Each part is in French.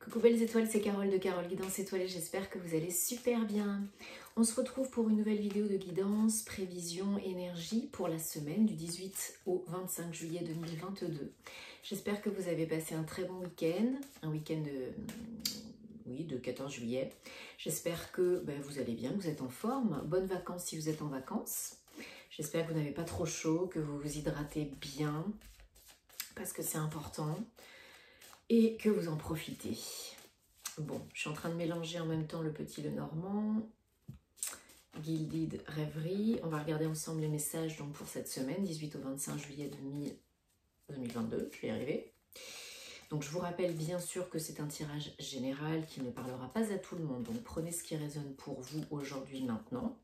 Coucou belles étoiles, c'est Carole de Carole Guidance Étoilée, j'espère que vous allez super bien. On se retrouve pour une nouvelle vidéo de guidance, prévision, énergie pour la semaine du 18 au 25 juillet 2022. J'espère que vous avez passé un très bon week-end, un week-end de 14 juillet. J'espère que vous allez bien, que vous êtes en forme. Bonnes vacances si vous êtes en vacances. J'espère que vous n'avez pas trop chaud, que vous vous hydratez bien, parce que c'est important. Et que vous en profitez. Bon, je suis en train de mélanger en même temps le petit Lenormand, Gilded Rêverie. On va regarder ensemble les messages donc, pour cette semaine, 18 au 25 juillet 2022. Je vais y arriver. Donc je vous rappelle bien sûr que c'est un tirage général qui ne parlera pas à tout le monde. Donc prenez ce qui résonne pour vous aujourd'hui, maintenant.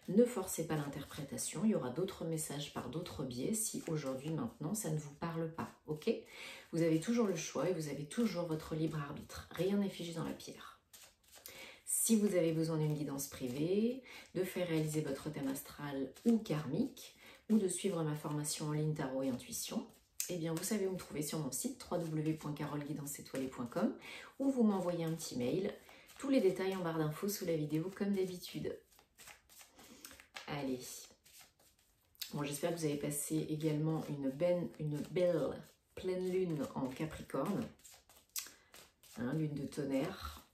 Ne forcez pas l'interprétation, il y aura d'autres messages par d'autres biais si aujourd'hui, maintenant, ça ne vous parle pas, ok? Vous avez toujours le choix et vous avez toujours votre libre arbitre. Rien n'est figé dans la pierre. Si vous avez besoin d'une guidance privée, de faire réaliser votre thème astral ou karmique, ou de suivre ma formation en ligne tarot et intuition, eh bien vous savez où me trouver sur mon site www.caroleguidanceétoilée.com ou vous m'envoyez un petit mail. Tous les détails en barre d'infos sous la vidéo comme d'habitude. Allez, bon, j'espère que vous avez passé également une belle pleine lune en Capricorne, hein, lune de tonnerre.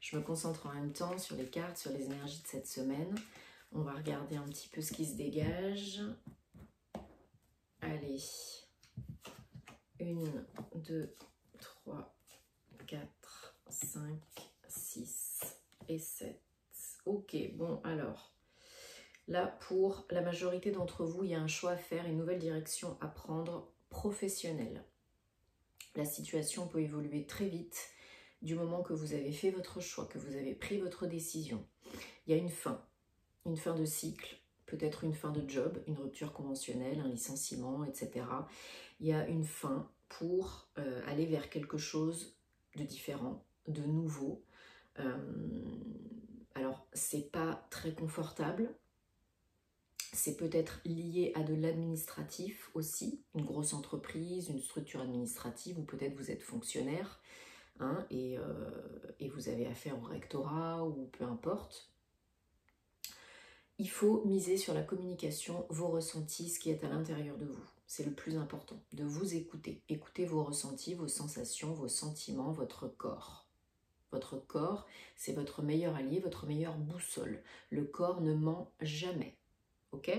Je me concentre en même temps sur les cartes, sur les énergies de cette semaine. On va regarder un petit peu ce qui se dégage. Allez, 1, 2, 3, 4, 5, 6 et 7. Ok, bon alors... Là, pour la majorité d'entre vous, il y a un choix à faire, une nouvelle direction à prendre professionnelle. La situation peut évoluer très vite du moment que vous avez fait votre choix, que vous avez pris votre décision. Il y a une fin de cycle, peut-être une fin de job, une rupture conventionnelle, un licenciement, etc. Il y a une fin pour aller vers quelque chose de différent, de nouveau. Alors, c'est pas très confortable. C'est peut-être lié à de l'administratif aussi, une grosse entreprise, une structure administrative, ou peut-être vous êtes fonctionnaire hein, et vous avez affaire au rectorat ou peu importe. Il faut miser sur la communication, vos ressentis, ce qui est à l'intérieur de vous. C'est le plus important, de vous écouter. Écoutez vos ressentis, vos sensations, vos sentiments, votre corps. Votre corps, c'est votre meilleur allié, votre meilleure boussole. Le corps ne ment jamais. Ok?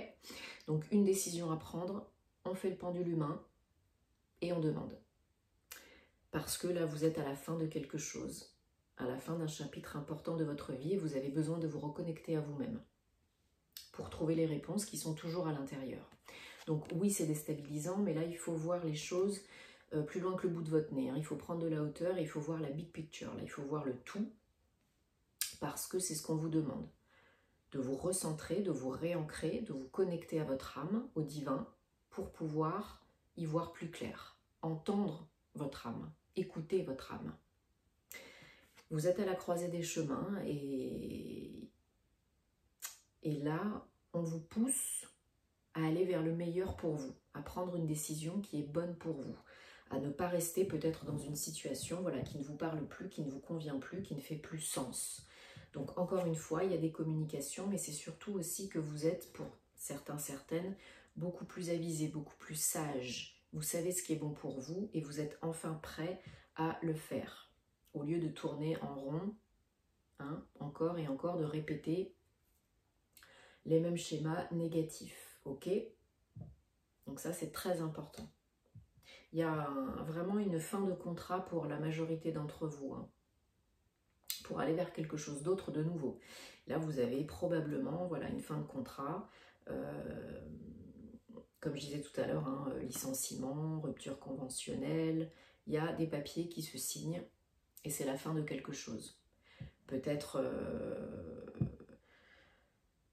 Donc une décision à prendre, on fait le pendule humain et on demande. Parce que là, vous êtes à la fin de quelque chose, à la fin d'un chapitre important de votre vie et vous avez besoin de vous reconnecter à vous-même pour trouver les réponses qui sont toujours à l'intérieur. Donc oui, c'est déstabilisant, mais là, il faut voir les choses plus loin que le bout de votre nez. Hein. Il faut prendre de la hauteur et il faut voir la big picture. Là, il faut voir le tout parce que c'est ce qu'on vous demande. De vous recentrer, de vous réancrer, de vous connecter à votre âme, au divin, pour pouvoir y voir plus clair, entendre votre âme, écouter votre âme. Vous êtes à la croisée des chemins et là, on vous pousse à aller vers le meilleur pour vous, à prendre une décision qui est bonne pour vous, à ne pas rester peut-être dans une situation voilà, qui ne vous parle plus, qui ne vous convient plus, qui ne fait plus sens. Donc encore une fois, il y a des communications, mais c'est surtout aussi que vous êtes, pour certains, certaines, beaucoup plus avisés, beaucoup plus sages. Vous savez ce qui est bon pour vous et vous êtes enfin prêt à le faire. Au lieu de tourner en rond, hein, encore et encore, de répéter les mêmes schémas négatifs. Ok? Donc ça, c'est très important. Il y a vraiment une fin de contrat pour la majorité d'entre vous, hein, pour aller vers quelque chose d'autre de nouveau. Là, vous avez probablement voilà, une fin de contrat, comme je disais tout à l'heure, hein, licenciement, rupture conventionnelle, il y a des papiers qui se signent et c'est la fin de quelque chose. Peut-être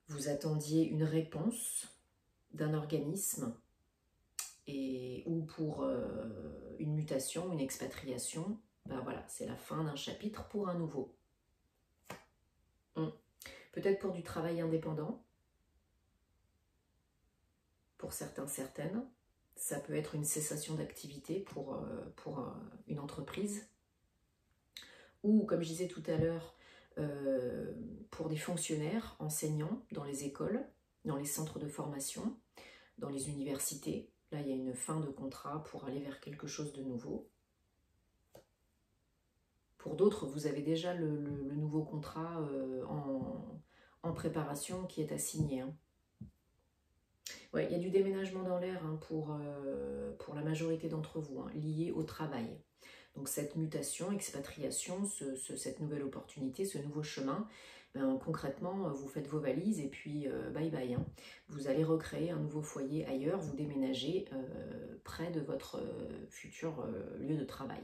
vous attendiez une réponse d'un organisme ou pour une mutation, une expatriation, ben voilà, c'est la fin d'un chapitre pour un nouveau. Peut-être pour du travail indépendant, pour certains, certaines. Ça peut être une cessation d'activité pour une entreprise. ou comme je disais tout à l'heure, pour des fonctionnaires, enseignants dans les écoles, dans les centres de formation, dans les universités. Là, il y a une fin de contrat pour aller vers quelque chose de nouveau. Pour d'autres, vous avez déjà le nouveau contrat en préparation qui est à signer. Hein. Ouais, il y a du déménagement dans l'air hein, pour la majorité d'entre vous, hein, lié au travail. Donc cette mutation, expatriation, cette nouvelle opportunité, ce nouveau chemin, ben, concrètement, vous faites vos valises et puis bye bye. Hein. Vous allez recréer un nouveau foyer ailleurs, vous déménagez près de votre futur lieu de travail.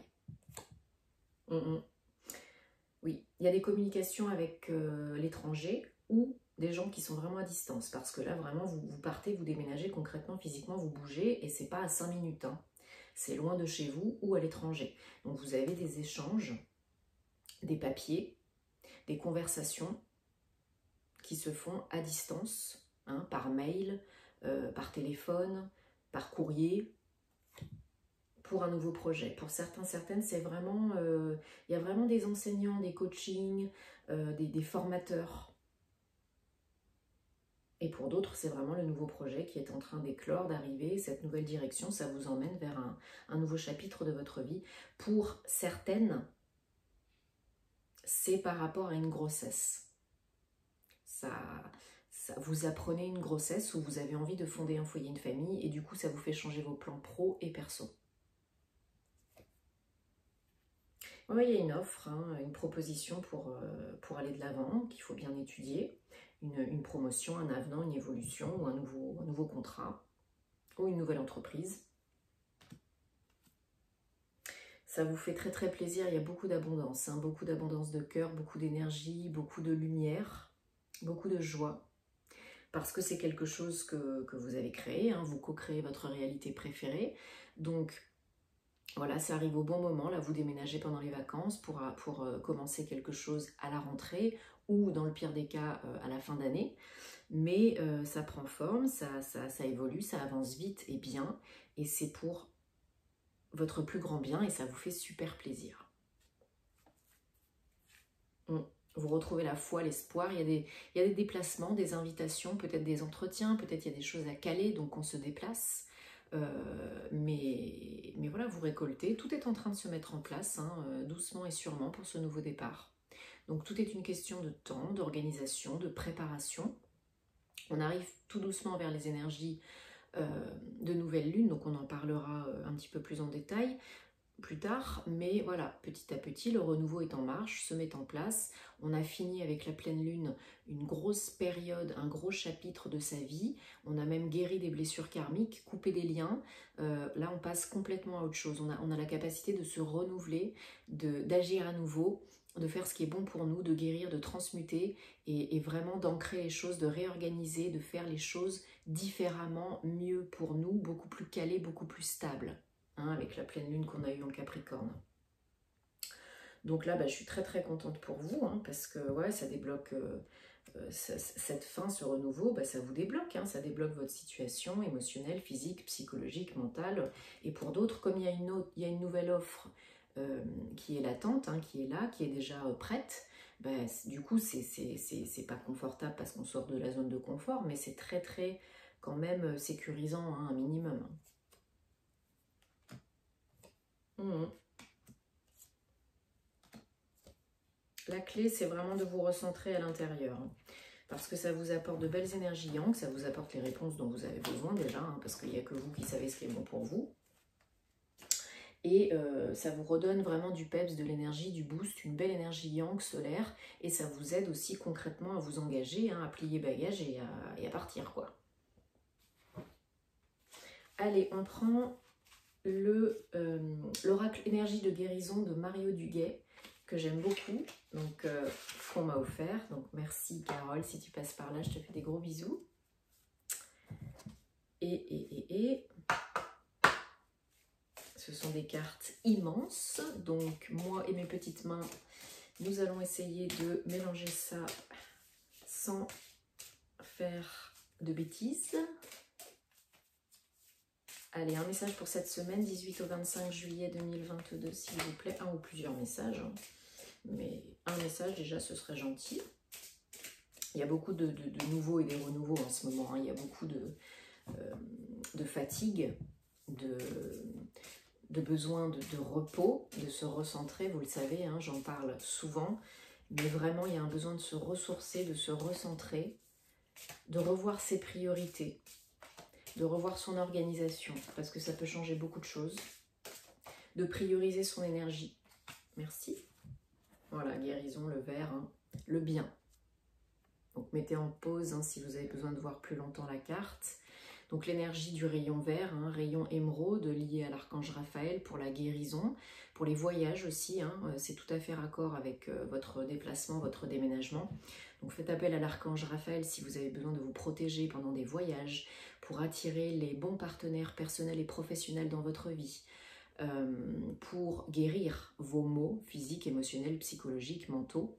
Oui, il y a des communications avec l'étranger ou des gens qui sont vraiment à distance parce que là, vraiment, vous partez, vous déménagez concrètement, physiquement, vous bougez et c'est pas à 5 minutes. Hein. C'est loin de chez vous ou à l'étranger. Donc vous avez des échanges, des papiers, des conversations qui se font à distance, hein, par mail, par téléphone, par courrier, pour un nouveau projet. Pour certains, certaines, c'est vraiment, il y a vraiment des enseignants, des coachings, des formateurs. Et pour d'autres, c'est vraiment le nouveau projet qui est en train d'éclore, d'arriver. Cette nouvelle direction, ça vous emmène vers un nouveau chapitre de votre vie. Pour certaines, c'est par rapport à une grossesse. Vous apprenez une grossesse où vous avez envie de fonder un foyer, une famille, et du coup, ça vous fait changer vos plans pro et perso. Oui, il y a une offre, hein, une proposition pour aller de l'avant, qu'il faut bien étudier, une promotion, un avenant, une évolution, ou un nouveau contrat, ou une nouvelle entreprise. Ça vous fait très très plaisir, il y a beaucoup d'abondance, hein, beaucoup d'abondance de cœur, beaucoup d'énergie, beaucoup de lumière, beaucoup de joie. Parce que c'est quelque chose que vous avez créé, hein, vous co-créez votre réalité préférée. Donc, voilà, ça arrive au bon moment, là vous déménagez pendant les vacances pour commencer quelque chose à la rentrée ou dans le pire des cas à la fin d'année. Mais ça prend forme, ça évolue, ça avance vite et bien et c'est pour votre plus grand bien et ça vous fait super plaisir. Vous retrouvez la foi, l'espoir, il y a des déplacements, des invitations, peut-être des entretiens, peut-être il y a des choses à caler, donc on se déplace. Mais voilà, vous récoltez, tout est en train de se mettre en place, hein, doucement et sûrement pour ce nouveau départ. Donc tout est une question de temps, d'organisation, de préparation. On arrive tout doucement vers les énergies de nouvelle lune, donc on en parlera un petit peu plus en détail plus tard, mais voilà, petit à petit, le renouveau est en marche, se met en place. On a fini avec la pleine lune une grosse période, un gros chapitre de sa vie. On a même guéri des blessures karmiques, coupé des liens. Là, on passe complètement à autre chose. On a la capacité de se renouveler, d'agir à nouveau, de faire ce qui est bon pour nous, de guérir, de transmuter et vraiment d'ancrer les choses, de réorganiser, de faire les choses différemment, mieux pour nous, beaucoup plus calé, beaucoup plus stable. Hein, avec la pleine lune qu'on a eue en Capricorne. Donc là, je suis très très contente pour vous, hein, parce que ouais, ça débloque, cette fin, ce renouveau, ça vous débloque, hein, ça débloque votre situation émotionnelle, physique, psychologique, mentale. Et pour d'autres, comme il y a une nouvelle offre qui est latente, hein, qui est là, qui est déjà prête, du coup, c'est pas confortable parce qu'on sort de la zone de confort, mais c'est très très quand même sécurisant, hein, un minimum. La clé, c'est vraiment de vous recentrer à l'intérieur. Parce que ça vous apporte de belles énergies yang, ça vous apporte les réponses dont vous avez besoin déjà, hein, parce qu'il n'y a que vous qui savez ce qui est bon pour vous. Et ça vous redonne vraiment du peps, de l'énergie, du boost, une belle énergie yang solaire. Et ça vous aide aussi concrètement à vous engager, hein, à plier bagage et à partir, quoi. Allez, on prend l'oracle énergie de guérison de Mario Duguay, que j'aime beaucoup, donc qu'on m'a offert. Donc merci Carole, si tu passes par là, je te fais des gros bisous. Et ce sont des cartes immenses, donc moi et mes petites mains, nous allons essayer de mélanger ça sans faire de bêtises. Allez, un message pour cette semaine, 18 au 25 juillet 2022, s'il vous plaît, un ou plusieurs messages. Mais un message déjà, ce serait gentil. Il y a beaucoup de nouveaux et des renouveaux en ce moment. Hein. Il y a beaucoup de fatigue, de besoin de repos, de se recentrer. Vous le savez, hein, j'en parle souvent. Mais vraiment, il y a un besoin de se ressourcer, de se recentrer, de revoir ses priorités, de revoir son organisation, parce que ça peut changer beaucoup de choses, de prioriser son énergie. Merci. Voilà, guérison, le vert, hein, le bien. Donc mettez en pause hein, si vous avez besoin de voir plus longtemps la carte. Donc l'énergie du rayon vert, hein, rayon émeraude lié à l'archange Raphaël pour la guérison, pour les voyages aussi, hein, c'est tout à fait raccord avec votre déplacement, votre déménagement. Donc faites appel à l'archange Raphaël si vous avez besoin de vous protéger pendant des voyages, pour attirer les bons partenaires personnels et professionnels dans votre vie, pour guérir vos maux physiques, émotionnels, psychologiques, mentaux.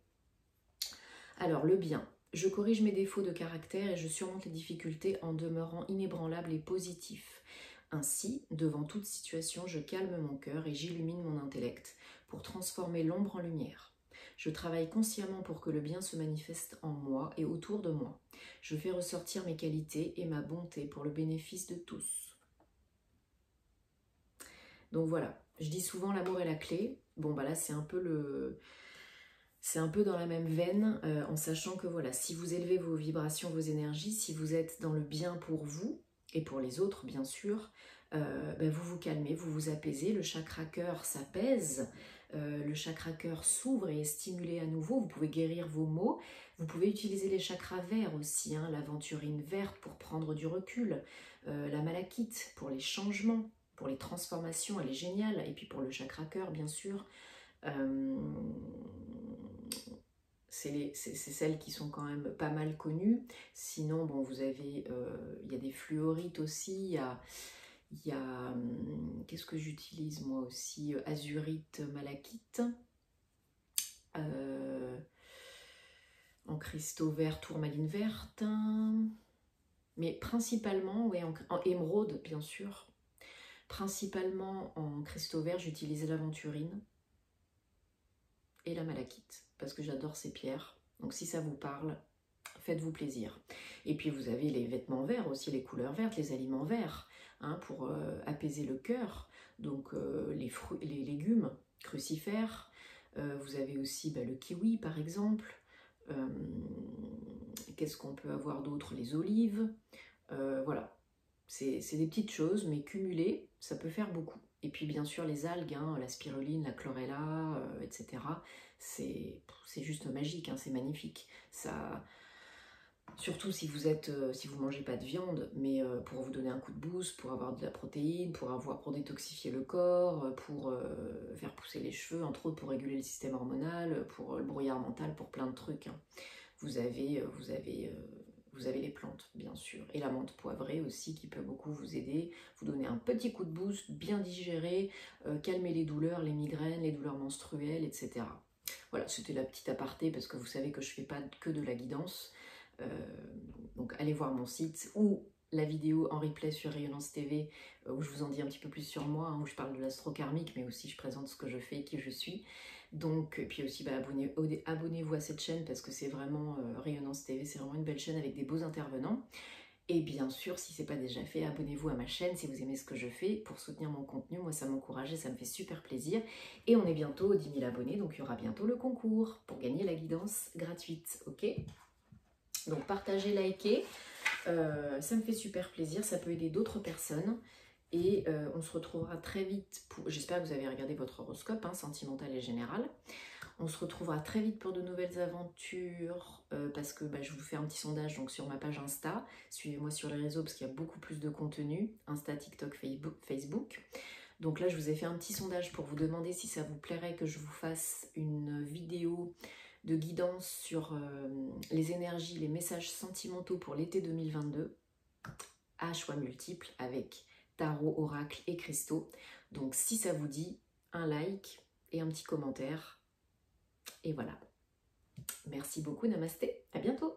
Alors le bien. Je corrige mes défauts de caractère et je surmonte les difficultés en demeurant inébranlable et positif. Ainsi, devant toute situation, je calme mon cœur et j'illumine mon intellect pour transformer l'ombre en lumière. Je travaille consciemment pour que le bien se manifeste en moi et autour de moi. Je fais ressortir mes qualités et ma bonté pour le bénéfice de tous. Donc voilà, je dis souvent l'amour est la clé. Bon bah là c'est un peu le... C'est un peu dans la même veine, en sachant que voilà, si vous élevez vos vibrations, vos énergies, si vous êtes dans le bien pour vous et pour les autres, bien sûr, ben vous vous calmez, vous vous apaisez, le chakra cœur s'apaise, le chakra cœur s'ouvre et est stimulé à nouveau. Vous pouvez guérir vos maux, vous pouvez utiliser les chakras verts aussi, hein, l'aventurine verte pour prendre du recul, la malachite pour les changements, pour les transformations, elle est géniale, et puis pour le chakra cœur, bien sûr. C'est celles qui sont quand même pas mal connues. Sinon, bon, vous avez, il y a des fluorites aussi, il y a qu'est-ce que j'utilise moi aussi, azurite, malachite, en cristaux verts, tourmaline verte, mais principalement, ouais, en émeraude, bien sûr. Principalement en cristaux verts, j'utilise l'aventurine et la malachite, parce que j'adore ces pierres. Donc si ça vous parle, faites-vous plaisir. Et puis vous avez les vêtements verts aussi, les couleurs vertes, les aliments verts, hein, pour apaiser le cœur. Donc les fruits, les légumes crucifères. Vous avez aussi le kiwi par exemple. Qu'est-ce qu'on peut avoir d'autre? Les olives. Voilà. C'est des petites choses, mais cumulées, ça peut faire beaucoup. Et puis bien sûr les algues, hein, la spiruline, la chlorella, etc. C'est juste magique, hein, c'est magnifique. Ça, surtout si vous mangez pas de viande, mais pour vous donner un coup de boost, pour avoir de la protéine, pour détoxifier le corps, pour faire pousser les cheveux, entre autres pour réguler le système hormonal, pour le brouillard mental, pour plein de trucs. Hein. Vous avez les plantes, bien sûr, et la menthe poivrée aussi qui peut beaucoup vous aider, vous donner un petit coup de boost, bien digérer, calmer les douleurs, les migraines, les douleurs menstruelles, etc. Voilà, c'était la petite aparté parce que vous savez que je ne fais pas que de la guidance. Donc allez voir mon site ou la vidéo en replay sur Rayonnance TV où je vous en dis un petit peu plus sur moi, hein, où je parle de l'astro karmique, mais aussi je présente ce que je fais et qui je suis. Donc, et puis aussi abonnez-vous à cette chaîne parce que c'est vraiment Rayonnance TV, c'est vraiment une belle chaîne avec des beaux intervenants. Et bien sûr, si ce n'est pas déjà fait, abonnez-vous à ma chaîne si vous aimez ce que je fais pour soutenir mon contenu. Moi, ça m'encourage et ça me fait super plaisir. Et on est bientôt aux 10 000 abonnés, donc il y aura bientôt le concours pour gagner la guidance gratuite, ok? Donc partagez, likez, ça me fait super plaisir, ça peut aider d'autres personnes. Et on se retrouvera très vite, j'espère que vous avez regardé votre horoscope, hein, sentimental et général. On se retrouvera très vite pour de nouvelles aventures, parce que je vous fais un petit sondage donc sur ma page Insta. Suivez-moi sur les réseaux parce qu'il y a beaucoup plus de contenu, Insta, TikTok, Facebook. Donc là, je vous ai fait un petit sondage pour vous demander si ça vous plairait que je vous fasse une vidéo de guidance sur les énergies, les messages sentimentaux pour l'été 2022, à choix multiples avec tarot, oracle et cristaux. Donc si ça vous dit, un like et un petit commentaire. Et voilà. Merci beaucoup, namasté, à bientôt.